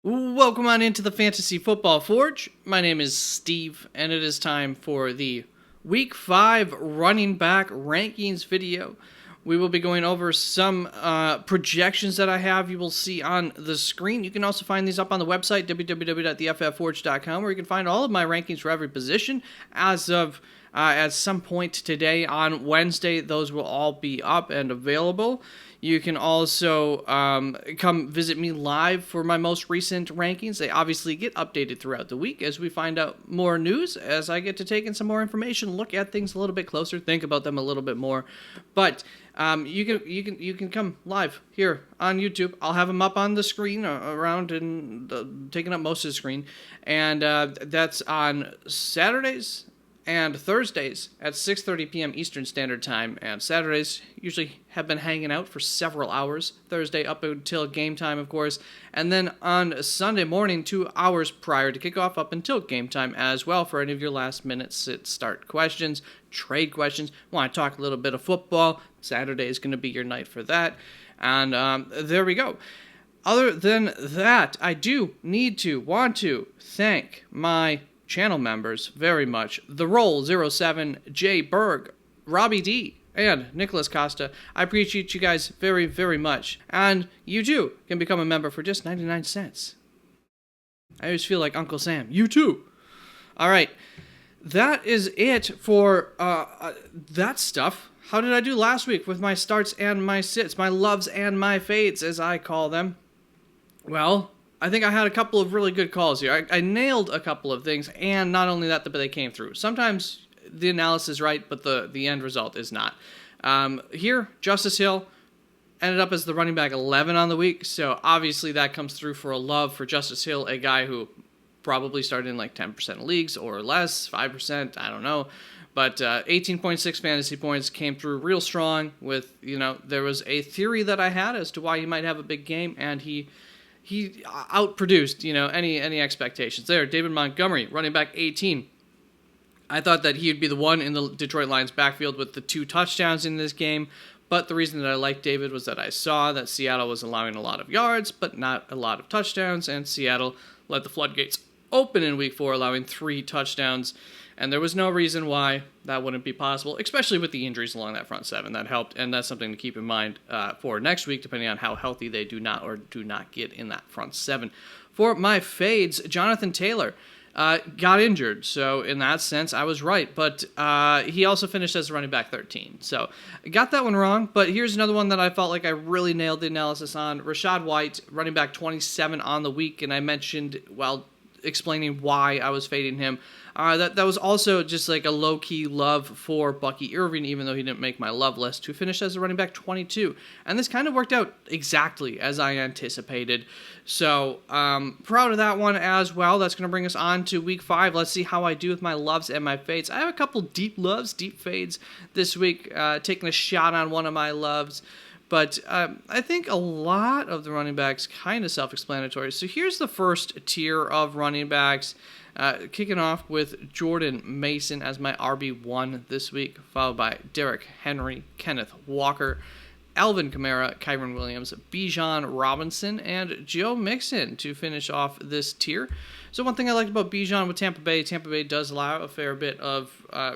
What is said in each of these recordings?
Welcome on into the Fantasy Football Forge. My name is Steve, and it is time for the Week 5 running back rankings video. We will be going over some projections that I have you will see on the screen. You can also find these up on the website, www.theFFForge.com, where you can find all of my rankings for every position. As of at some point today on Wednesday, those will all be up and available. You can also come visit me live for my most recent rankings. They obviously get updated throughout the week as we find out more news, as I get to take in some more information, look at things a little bit closer, think about them a little bit more. But you can come live here on YouTube. I'll have them up on the screen around and taking up most of the screen, and that's on Saturdays and Thursdays at 6:30 p.m. Eastern Standard Time. And Saturdays usually have been hanging out for several hours. Thursday up until game time, of course. And then on Sunday morning, 2 hours prior to kickoff up until game time as well for any of your last-minute sit-start questions, trade questions. Want to talk a little bit of football? Saturday is going to be your night for that. And there we go. Other than that, I do want to thank my channel members very much. The Roll 07, Jay Berg, Robbie D, and Nicholas Costa. I appreciate you guys very, very much. And you too can become a member for just 99 cents. I always feel like Uncle Sam. You too. All right. That is it for that stuff. How did I do last week with my starts and my sits, my loves and my fades, as I call them? Well, I think I had a couple of really good calls here. I nailed a couple of things, and not only that, but they came through. Sometimes the analysis is right, but the end result is not. Here, Justice Hill ended up as the running back 11 on the week, so obviously that comes through for a love for Justice Hill, a guy who probably started in like 10% of leagues or less, 5%, I don't know. But 18.6 fantasy points came through real strong with, there was a theory that I had as to why he might have a big game, and he outproduced, any expectations there. David Montgomery, running back 18. I thought that he would be the one in the Detroit Lions backfield with the 2 touchdowns in this game, but the reason that I liked David was that I saw that Seattle was allowing a lot of yards, but not a lot of touchdowns, and Seattle let the floodgates open in Week 4, allowing 3 touchdowns, and there was no reason why that wouldn't be possible, especially with the injuries along that front 7. That helped, and that's something to keep in mind for next week, depending on how healthy they do not or do not get in that front 7. For my fades, Jonathan Taylor got injured, so in that sense, I was right, but he also finished as running back 13, so I got that one wrong, but here's another one that I felt like I really nailed the analysis on. Rachaad White, running back 27 on the week, and I mentioned, explaining why I was fading him. That was also just like a low-key love for Bucky Irving, even though he didn't make my love list, who finished as a running back 22. And this kind of worked out exactly as I anticipated. So, proud of that one as well. That's going to bring us on to Week 5. Let's see how I do with my loves and my fades. I have a couple deep loves, deep fades this week, taking a shot on one of my loves. But I think a lot of the running backs kind of self-explanatory. So here's the first tier of running backs, kicking off with Jordan Mason as my RB1 this week, followed by Derrick Henry, Kenneth Walker, Alvin Kamara, Kyren Williams, Bijan Robinson, and Joe Mixon to finish off this tier. So one thing I liked about Bijan with Tampa Bay does allow a fair bit of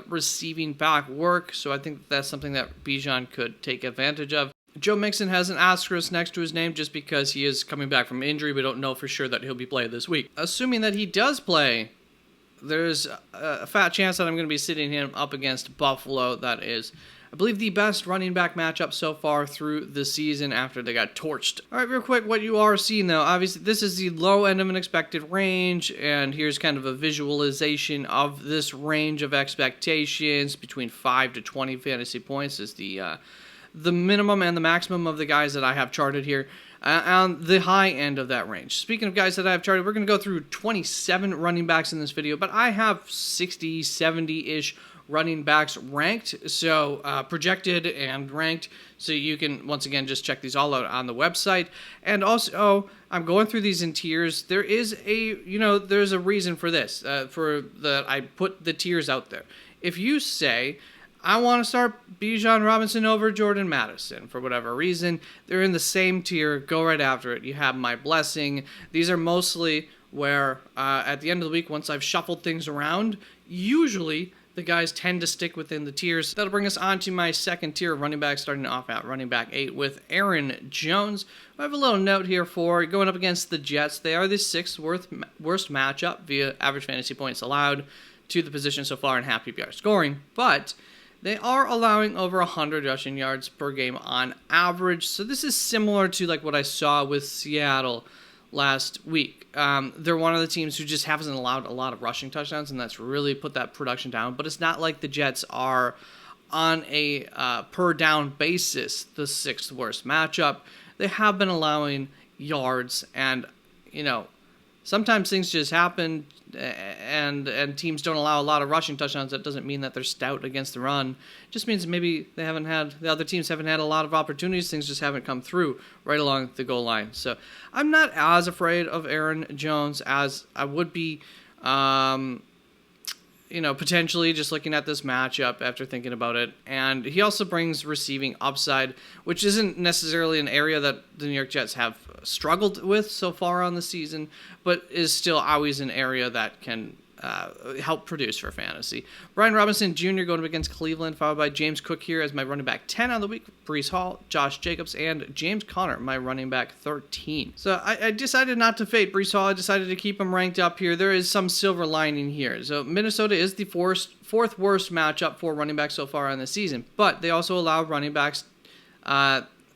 receiving back work, so I think that's something that Bijan could take advantage of. Joe Mixon has an asterisk next to his name just because he is coming back from injury. We don't know for sure that he'll be playing this week. Assuming that he does play, there's a fat chance that I'm going to be sitting him up against Buffalo. That is, I believe, the best running back matchup so far through the season after they got torched. All right, real quick, what you are seeing, though, obviously, this is the low end of an expected range, and here's kind of a visualization of this range of expectations. Between 5 to 20 fantasy points is the minimum and the maximum of the guys that I have charted here on the high end of that range. Speaking of guys that I have charted, we're going to go through 27 running backs in this video, but I have 60, 70-ish running backs ranked, so projected and ranked, so you can, once again, just check these all out on the website. And also, I'm going through these in tiers. There is there's a reason for this, for that I put the tiers out there. If you say, I want to start Bijan Robinson over Jordan Madison for whatever reason. They're in the same tier. Go right after it. You have my blessing. These are mostly where at the end of the week, once I've shuffled things around, usually the guys tend to stick within the tiers. That'll bring us on to my second tier of running back, starting off at running back 8 with Aaron Jones. I have a little note here for going up against the Jets. They are the 6th worst matchup via average fantasy points allowed to the position so far in half PPR scoring, but they are allowing over 100 rushing yards per game on average. So this is similar to like what I saw with Seattle last week. They're one of the teams who just hasn't allowed a lot of rushing touchdowns, and that's really put that production down. But it's not like the Jets are on a per down basis the 6th worst matchup. They have been allowing yards, and sometimes things just happen, and teams don't allow a lot of rushing touchdowns. That doesn't mean that they're stout against the run. It just means maybe the other teams haven't had a lot of opportunities. Things just haven't come through right along the goal line. So I'm not as afraid of Aaron Jones as I would be, potentially just looking at this matchup after thinking about it. And he also brings receiving upside, which isn't necessarily an area that the New York Jets have struggled with so far on the season, but is still always an area that can help produce for fantasy. Brian Robinson Jr. going up against Cleveland, followed by James Cook here as my running back 10 on the week, Breece Hall, Josh Jacobs, and James Conner, my running back 13. So I decided not to fade Breece Hall. I decided to keep him ranked up here. There is some silver lining here. So Minnesota is the fourth worst matchup for running backs so far on the season, but they also allow running backs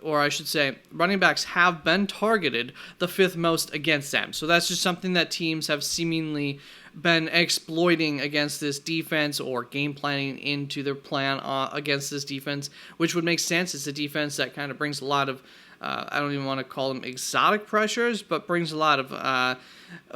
or I should say, running backs have been targeted the 5th most against them. So that's just something that teams have seemingly been exploiting against this defense or game planning into their plan against this defense, which would make sense. It's a defense that kind of brings a lot of, I don't even want to call them exotic pressures, but brings a lot of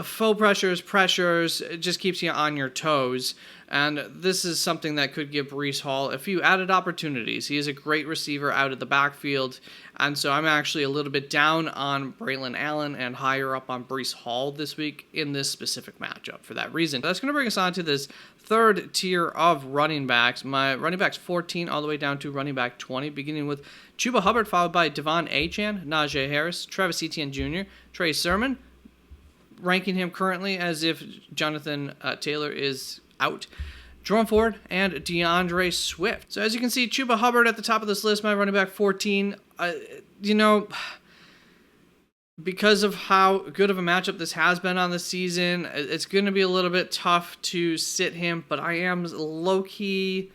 faux pressures. It just keeps you on your toes. And this is something that could give Breece Hall a few added opportunities. He is a great receiver out of the backfield, and so I'm actually a little bit down on Braylon Allen and higher up on Breece Hall this week in this specific matchup for that reason. That's going to bring us on to this third tier of running backs. My running backs 14 all the way down to running back 20, beginning with Chuba Hubbard, followed by Devon Achane, Najee Harris, Travis Etienne Jr., Trey Sermon, ranking him currently as if Jonathan Taylor is out, Jerome Ford, and DeAndre Swift. So as you can see, Chuba Hubbard at the top of this list, my running back 14. Because of how good of a matchup this has been on the season, it's going to be a little bit tough to sit him, but I am low-key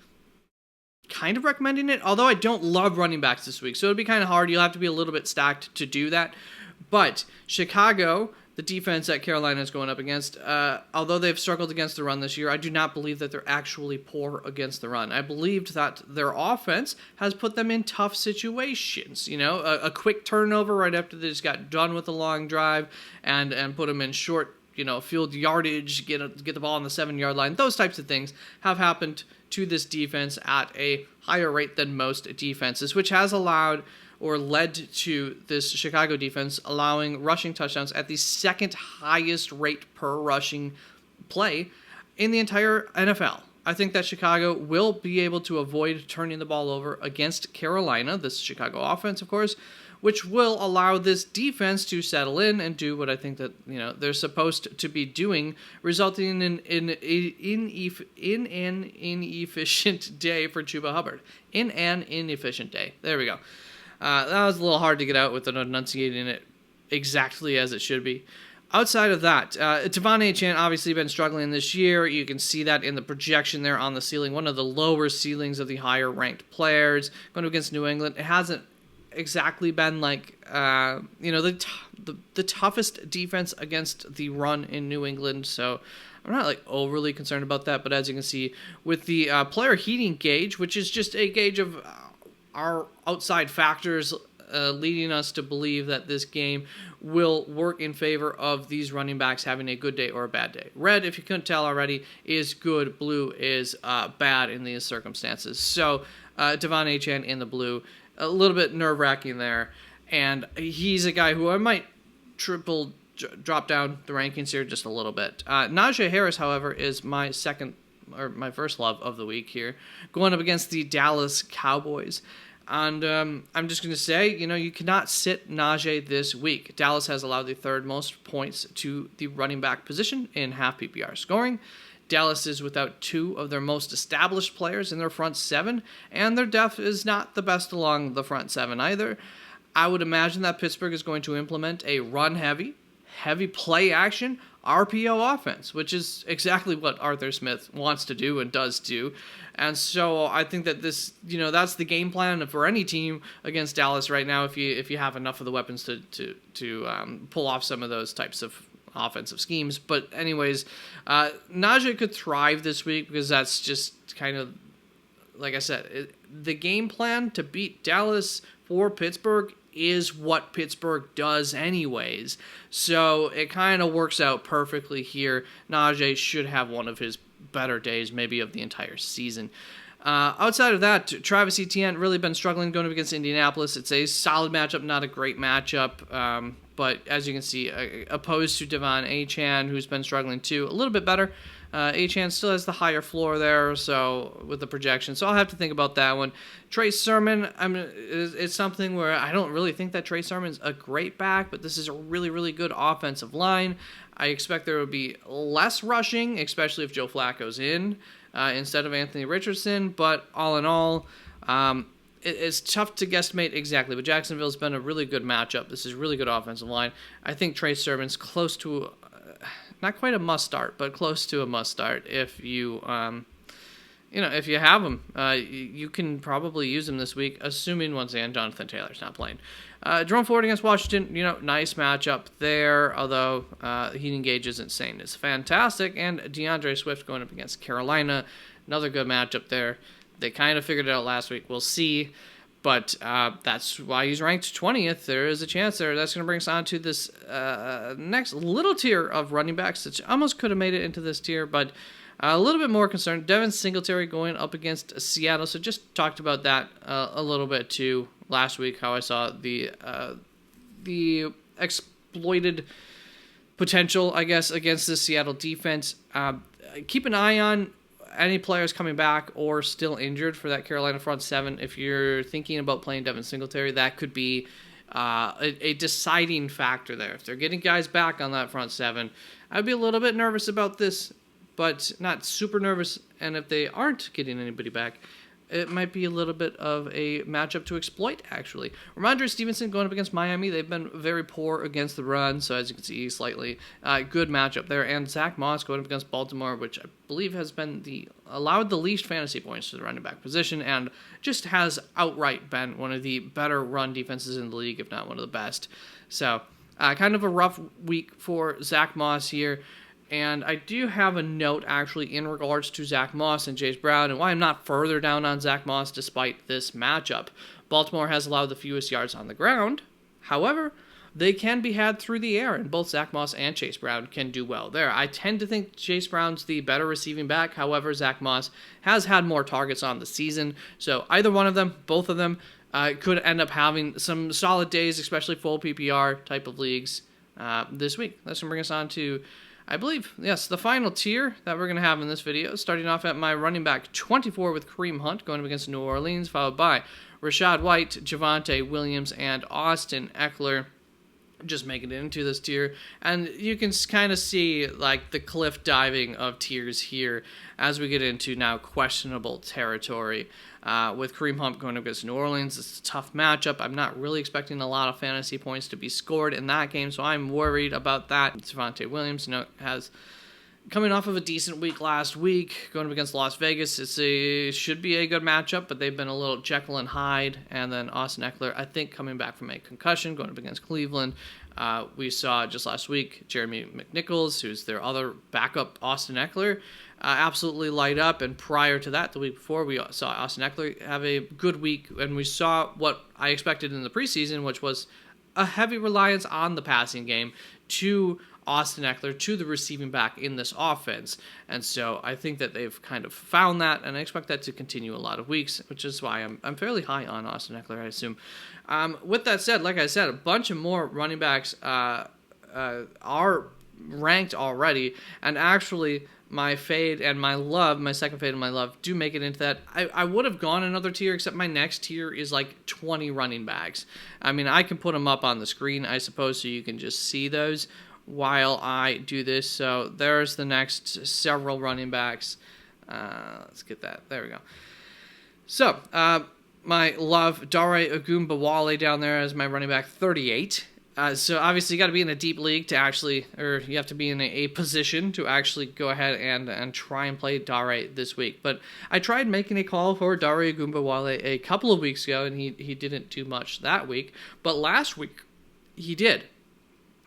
kind of recommending it, although I don't love running backs this week, so it'd be kind of hard. You'll have to be a little bit stacked to do that. But Chicago, the defense that Carolina is going up against, although they've struggled against the run this year, I do not believe that they're actually poor against the run. I believed that their offense has put them in tough situations. A quick turnover right after they just got done with a long drive and put them in short, field yardage, get the ball on the 7-yard line. Those types of things have happened to this defense at a higher rate than most defenses, which has allowed or led to this Chicago defense allowing rushing touchdowns at the 2nd highest rate per rushing play in the entire NFL. I think that Chicago will be able to avoid turning the ball over against Carolina, this Chicago offense, of course, which will allow this defense to settle in and do what I think that they're supposed to be doing, resulting in an inefficient day for Chuba Hubbard. In an inefficient day. There we go. That was a little hard to get out with enunciating it exactly as it should be. Outside of that, Devon Achane obviously been struggling this year. You can see that in the projection there on the ceiling. One of the lower ceilings of the higher ranked players going against New England. It hasn't exactly been like the toughest defense against the run in New England. So I'm not overly concerned about that. But as you can see with the player heating gauge, which is just a gauge of our outside factors leading us to believe that this game will work in favor of these running backs having a good day or a bad day. Red, if you couldn't tell already, is good. Blue is bad in these circumstances. So Devon Achane in the blue, a little bit nerve-wracking there. And he's a guy who I might drop down the rankings here just a little bit. Najee Harris, however, is my second my first love of the week here, going up against the Dallas Cowboys. And I'm just going to say, you cannot sit Najee this week. Dallas has allowed the third most points to the running back position in half PPR scoring. Dallas is without two of their most established players in their front seven, and their depth is not the best along the front seven either. I would imagine that Pittsburgh is going to implement a run-heavy play action RPO offense, which is exactly what Arthur Smith wants to do and does do. And so I think that this, that's the game plan for any team against Dallas right now. If you have enough of the weapons to pull off some of those types of offensive schemes. But anyways, Najee could thrive this week because that's just kind of, like I said, the game plan to beat Dallas for Pittsburgh is what Pittsburgh does anyways. So it kind of works out perfectly here. Najee should have one of his better days, maybe of the entire season. Outside of that, Travis Etienne really been struggling going up against Indianapolis. It's a solid matchup, not a great matchup. But as you can see, opposed to Devon Achane, who's been struggling too, a little bit better. Achane still has the higher floor there, so with the projection. So I'll have to think about that one. Trey Sermon, it's something where I don't really think that Trey Sermon's a great back, but this is a really, really good offensive line. I expect there will be less rushing, especially if Joe Flacco's in instead of Anthony Richardson. But all in all, it's tough to guesstimate exactly. But Jacksonville's been a really good matchup. This is a really good offensive line. I think Trey Sermon's close to not quite a must start, but close to a must start. If you, if you have him, you can probably use him this week, assuming once again Jonathan Taylor's not playing. Jerome Ford against Washington, nice matchup there. Although Heating Gage isn't saying it's fantastic, and DeAndre Swift going up against Carolina, another good matchup there. They kind of figured it out last week. We'll see. But that's why he's ranked 20th. There is a chance there. That's going to bring us on to this next little tier of running backs that almost could have made it into this tier, but a little bit more concerned. Devin Singletary going up against Seattle. So just talked about that a little bit too last week, how I saw the exploited potential, I guess, against the Seattle defense. Keep an eye on any players coming back or still injured for that Carolina front seven. If you're thinking about playing Devin Singletary, that could be a deciding factor there. If they're getting guys back on that front seven, I'd be a little bit nervous about this, but not super nervous. And if they aren't getting anybody back, it might be a little bit of a matchup to exploit, actually. Ramondre Stevenson going up against Miami. They've been very poor against the run, so as you can see, slightly good matchup there. And Zach Moss going up against Baltimore, which I believe has been allowed the least fantasy points to the running back position, and just has outright been one of the better run defenses in the league, if not one of the best. So, kind of a rough week for Zach Moss here. And I do have a note, actually, in regards to Zach Moss and Chase Brown, and why I'm not further down on Zach Moss despite this matchup. Baltimore has allowed the fewest yards on the ground. However, they can be had through the air, and both Zach Moss and Chase Brown can do well there. I tend to think Chase Brown's the better receiving back. However, Zach Moss has had more targets on the season. So either one of them, both of them, could end up having some solid days, especially full PPR type of leagues this week. That's going to bring us on to, I believe, yes, the final tier that we're going to have in this video, starting off at my running back 24 with Kareem Hunt going up against New Orleans, followed by Rachaad White, Javonte Williams, and Austin Eckler, just making it into this tier. And you can kind of see like the cliff diving of tiers here as we get into now questionable territory. With Kareem Hunt going up against New Orleans, it's a tough matchup. I'm not really expecting a lot of fantasy points to be scored in that game, so I'm worried about that. Javonte Williams, has coming off of a decent week last week, going up against Las Vegas. It should be a good matchup, but they've been a little Jekyll and Hyde. And then Austin Eckler, I think, coming back from a concussion, going up against Cleveland. We saw just last week Jeremy McNichols, who's their other backup Austin Eckler, absolutely light up. And prior to that, the week before, we saw Austin Eckler have a good week, and we saw what I expected in the preseason, which was a heavy reliance on the passing game to Austin Eckler, to the receiving back in this offense. And so I think that they've kind of found that, and I expect that to continue a lot of weeks, which is why I'm fairly high on Austin Eckler, I assume. With that said, like I said, a bunch of more running backs are ranked already, and actually my fade and my love, my second fade and my love, do make it into that. I would have gone another tier, except my next tier is like 20 running backs. I mean, I can put them up on the screen, I suppose, so you can just see those while I do this. So there's the next several running backs. Let's get that. There we go. So, my love, Dare Ogunbowale down there as my running back 38. So obviously you got to be in a deep league to actually, or you have to be in a position to actually go ahead and try and play Dare this week. But I tried making a call for Dare Ogunbowale a couple of weeks ago, and he didn't do much that week. But last week, he did.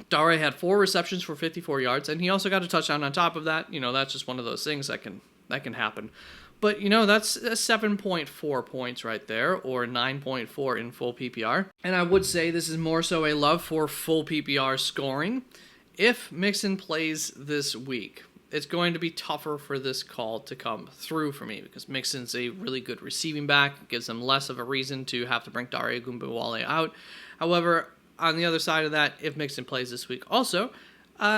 Dare had 4 receptions for 54 yards, and he also got a touchdown on top of that. You know, that's just one of those things that can happen. But, you know, that's 7.4 points right there, or 9.4 in full PPR. And I would say this is more so a love for full PPR scoring. If Mixon plays this week, it's going to be tougher for this call to come through for me, because Mixon's a really good receiving back. It gives them less of a reason to have to bring Dare Ogunbowale out. However, on the other side of that, if Mixon plays this week also,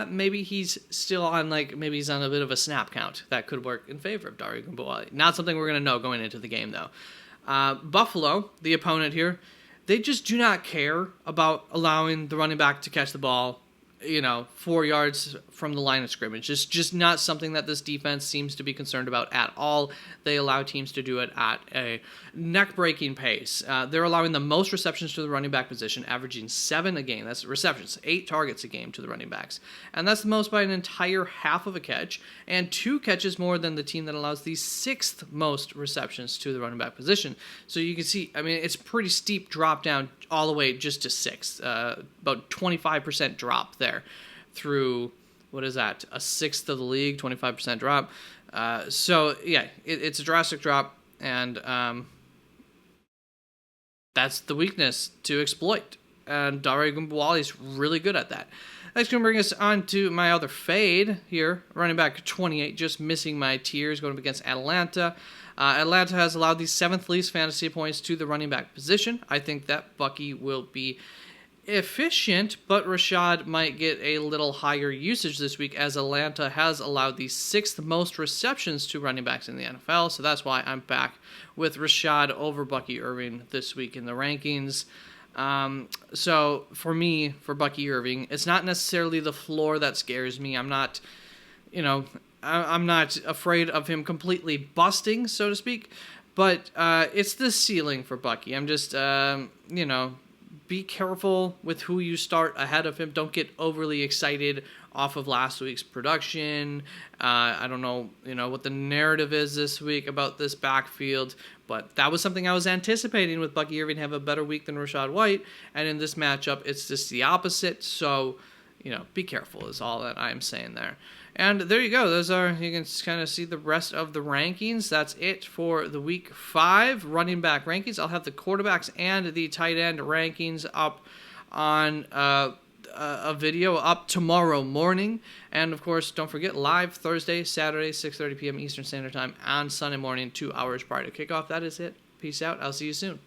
maybe he's still on, maybe he's on a bit of a snap count. That could work in favor of Dare Ogunbowale. Not something we're going to know going into the game, though. Buffalo, the opponent here, they just do not care about allowing the running back to catch the ball, 4 yards from the line of scrimmage. It's just not something that this defense seems to be concerned about at all. They allow teams to do it at a neck-breaking pace. They're allowing the most receptions to the running back position, averaging 7 a game. That's receptions, 8 targets a game to the running backs. And that's the most by an entire half of a catch, and 2 catches more than the team that allows the 6th most receptions to the running back position. So you can see, I mean, it's a pretty steep drop down all the way just to 6th. About 25% drop there through, what is that, a 1/6 of the league, 25% drop. So, yeah, it's a drastic drop, and that's the weakness to exploit. And Dare Ogunbowale is really good at that. That's going to bring us on to my other fade here, running back 28, just missing my tiers, going up against Atlanta. Atlanta has allowed the 7th least fantasy points to the running back position. I think that Bucky will be efficient, but Rashad might get a little higher usage this week, as Atlanta has allowed the 6th most receptions to running backs in the NFL. So that's why I'm back with Rashad over Bucky Irving this week in the rankings. So for me, for Bucky Irving, it's not necessarily the floor that scares me. I'm not, I'm not afraid of him completely busting, so to speak, but it's the ceiling for Bucky. I'm just, be careful with who you start ahead of him. Don't get overly excited off of last week's production. I don't know, what the narrative is this week about this backfield, but that was something I was anticipating with Bucky Irving have a better week than Rachaad White, and in this matchup, it's just the opposite. So, be careful is all that I'm saying there. And there you go. You can kind of see the rest of the rankings. That's it for the week 5 running back rankings. I'll have the quarterbacks and the tight end rankings up on a video up tomorrow morning. And of course, don't forget, live Thursday, Saturday, 6:30 p.m. Eastern Standard Time, on Sunday morning, 2 hours prior to kickoff. That is it. Peace out. I'll see you soon.